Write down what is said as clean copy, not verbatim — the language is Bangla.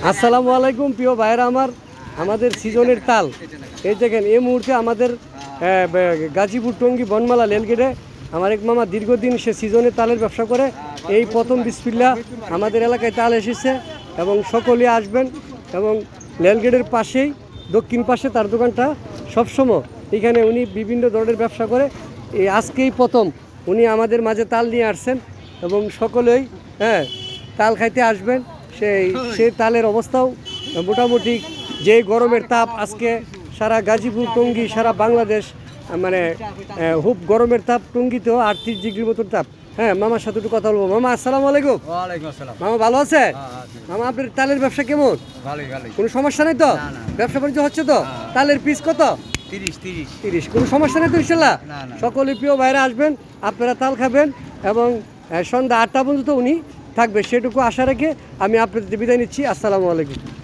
আসসালামু আলাইকুম প্রিয় ভাইরা আমার, আমাদের সিজনের তাল এই দেখেন। এই মুহূর্তে আমাদের গাজীপুর টঙ্গী বনমালা রেলগেটে আমার এক মামা দীর্ঘদিন সে সিজনের তালের ব্যবসা করে। এই প্রথম বিসমিল্লাহ আমাদের এলাকায় তাল এসেছে এবং সকলে আসবেন। এবং রেলগেটের পাশেই দক্ষিণ পাশে তার দোকানটা সবসময়। এখানে উনি বিভিন্ন ধরনের ব্যবসা করে। এই আজকেই প্রথম উনি আমাদের মাঝে তাল নিয়ে আসছেন এবং সকলেই তাল খাইতে আসবেন। সেই তালের অবস্থাও মোটামুটি, যে গরমের তাপ আজকে সারা গাজীপুর টঙ্গী সারা বাংলাদেশ, মানে খুব গরমের তাপ। টঙ্গীতেও 38 ডিগ্রির মতন তাপ। মামার সাথে একটু কথা বলবো। মামা আসসালামু আলাইকুম। ওয়ালাইকুম আসসালাম। মামা ভালো আছে? মামা আপনার তালের ব্যবসা কেমন? ভালোই ভালোই। কোনো সমস্যা নেই তো? ব্যবসা বাণিজ্য হচ্ছে তো? তালের পিস কত? 30। কোনো সমস্যা নেই তো ইনশাল্লাহ? সকলে প্রিয় ভাইরা আসবেন, আপনারা তাল খাবেন এবং সন্ধ্যা 8টা পর্যন্ত উনি থাকবে, সেটুকু আশা রেখে আমি আপনাদের বিদায় নিচ্ছি। আসসালামু আলাইকুম।